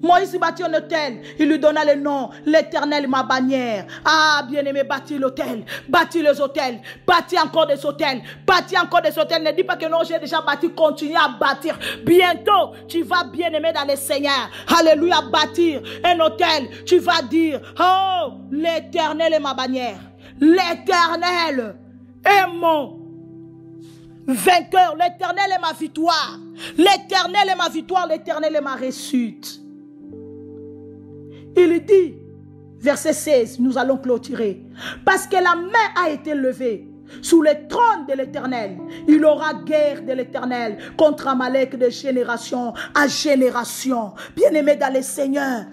Moïse bâtit un hôtel, il lui donna le nom, l'Éternel ma bannière. Ah, bien-aimé, bâtis l'hôtel, bâtis les hôtels, bâtis encore des hôtels, bâtis encore des hôtels. Ne dis pas que non, j'ai déjà bâti, continue à bâtir. Bientôt, tu vas, bien-aimé, dans le Seigneur, alléluia, bâtir un hôtel. Tu vas dire, oh, l'Éternel est ma bannière. L'Éternel est mon vainqueur. L'Éternel est ma victoire. L'Éternel est ma victoire. L'Éternel est ma réussite. Il dit, verset 16, nous allons clôturer. Parce que la main a été levée sous le trône de l'Éternel. Il aura guerre de l'Éternel contre Amalek de génération à génération. Bien-aimé dans le Seigneur,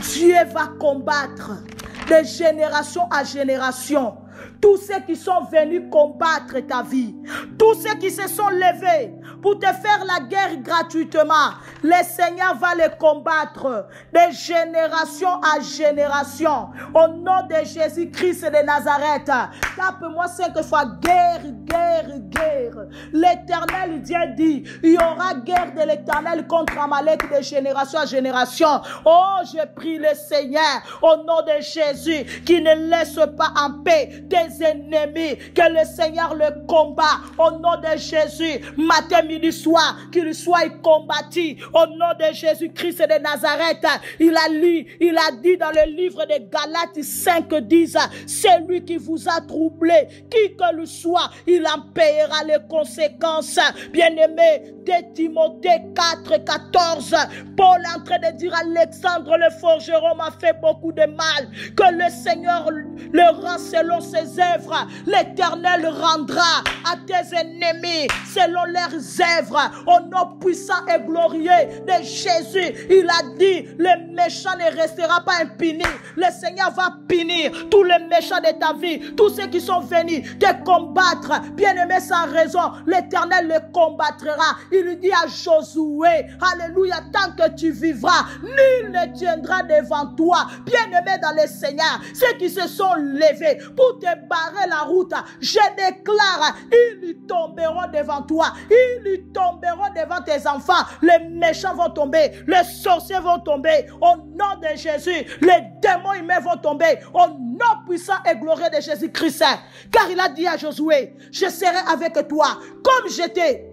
Dieu va combattre de génération à génération tous ceux qui sont venus combattre ta vie, tous ceux qui se sont levés pour te faire la guerre gratuitement. Le Seigneur va les combattre de génération à génération. Au nom de Jésus-Christ de Nazareth, tape-moi 5 fois guerre, guerre, guerre. L'Éternel, Dieu dit, il y aura guerre de l'Éternel contre Amalek de génération à génération. Oh, je prie le Seigneur au nom de Jésus qui ne laisse pas en paix tes ennemis, que le Seigneur le combat au nom de Jésus, matin, midi, soir, qu'il soit combattu au nom de Jésus-Christ de Nazareth. Il a dit dans le livre de Galates 5:10, c'est lui qui vous a troublé, qui que le soit, il en payera les conséquences. Bien-aimé, de Timothée 4:14, Paul est en train de dire à Alexandre le forgeron m'a fait beaucoup de mal, que le Seigneur le rend selon ses œuvres. L'Éternel rendra à tes ennemis selon leurs œuvres. Au nom puissant et glorieux de Jésus, il a dit, le méchant ne restera pas impuni. Le Seigneur va punir tous les méchants de ta vie, tous ceux qui sont venus te combattre, bien-aimé sans raison. L'Éternel le combattra. Il lui dit à Josué, alléluia, tant que tu vivras, nul ne tiendra devant toi. Bien-aimé dans le Seigneur, ceux qui se sont levés pour te barrer la route, je déclare, ils lui tomberont devant toi, ils lui tomberont devant tes enfants. Les méchants vont tomber, les sorciers vont tomber au nom de Jésus, les démons humains vont tomber au nom puissant et glorieux de Jésus-Christ. Car il a dit à Josué, je serai avec toi comme j'étais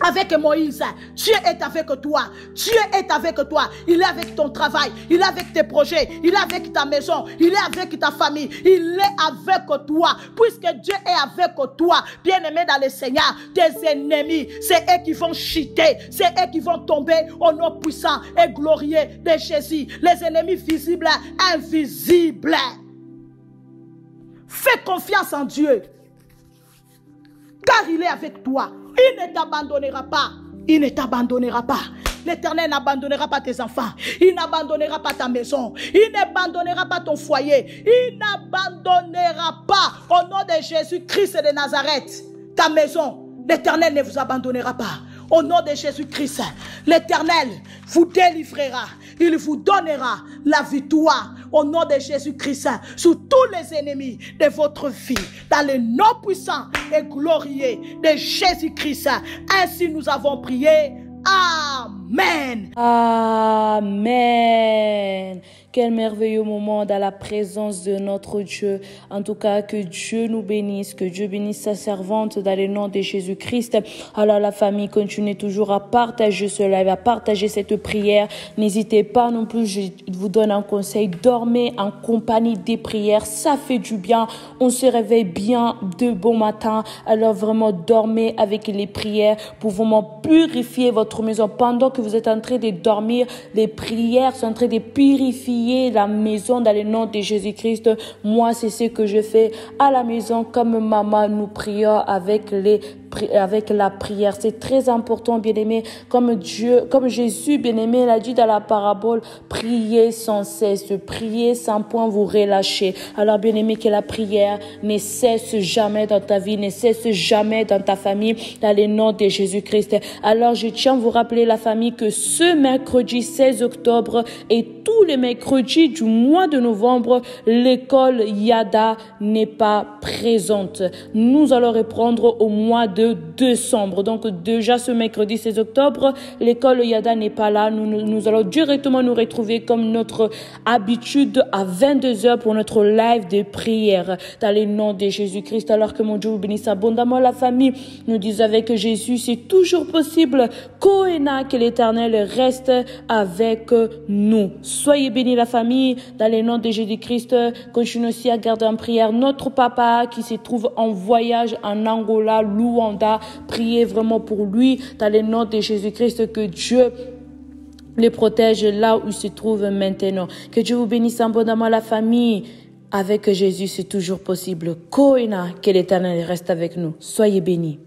avec Moïse. Dieu est avec toi. Dieu est avec toi. Il est avec ton travail. Il est avec tes projets. Il est avec ta maison. Il est avec ta famille. Il est avec toi. Puisque Dieu est avec toi, bien-aimé dans le Seigneur, tes ennemis, c'est eux qui vont chuter. C'est eux qui vont tomber au nom puissant et glorieux de Jésus. Les ennemis visibles, invisibles. Fais confiance en Dieu. Car il est avec toi. Il ne t'abandonnera pas. Il ne t'abandonnera pas. L'Éternel n'abandonnera pas tes enfants. Il n'abandonnera pas ta maison. Il n'abandonnera pas ton foyer. Il n'abandonnera pas, au nom de Jésus-Christ de Nazareth, ta maison. L'Éternel ne vous abandonnera pas. Au nom de Jésus-Christ, l'Éternel vous délivrera. Il vous donnera la victoire au nom de Jésus-Christ sur tous les ennemis de votre vie. Dans le nom puissant et glorieux de Jésus-Christ. Ainsi nous avons prié. Amen. Amen. Quel merveilleux moment dans la présence de notre Dieu. En tout cas, que Dieu nous bénisse, que Dieu bénisse sa servante dans le nom de Jésus-Christ. Alors la famille, continuez toujours à partager ce live, à partager cette prière. N'hésitez pas non plus, je vous donne un conseil, dormez en compagnie des prières. Ça fait du bien. On se réveille bien de bon matin. Alors vraiment, dormez avec les prières pour vraiment purifier votre maison. Pendant que vous êtes en train de dormir, les prières sont en train de purifier la maison dans le nom de Jésus-Christ. Moi, c'est ce que je fais à la maison. Comme maman, nous prions avec la prière. C'est très important, bien-aimé. Comme Jésus, bien-aimé, l'a dit dans la parabole, priez sans cesse, priez sans point vous relâcher. Alors, bien-aimé, que la prière ne cesse jamais dans ta vie, ne cesse jamais dans ta famille, dans le nom de Jésus-Christ. Alors, je tiens à vous rappeler, la famille, que ce mercredi 16 octobre et tous les mercredis du mois de novembre, l'école Yada n'est pas présente. Nous allons reprendre au mois de décembre. Donc déjà ce mercredi 16 octobre, l'école Yada n'est pas là. Nous allons directement nous retrouver comme notre habitude à 22h pour notre live de prière dans le nom de Jésus-Christ. Alors que mon Dieu vous bénisse abondamment, la famille. Nous disons avec Jésus, c'est toujours possible. Kohéna, que l'Éternel reste avec nous. Soyez bénis, la famille, dans le nom de Jésus-Christ. Continuez aussi à garder en prière notre papa qui se trouve en voyage en Angola, Luanda. Priez vraiment pour lui, dans le nom de Jésus-Christ, que Dieu les protège là où il se trouve maintenant. Que Dieu vous bénisse abondamment, la famille. Avec Jésus, c'est toujours possible. Koina, que l'Éternel reste avec nous. Soyez bénis.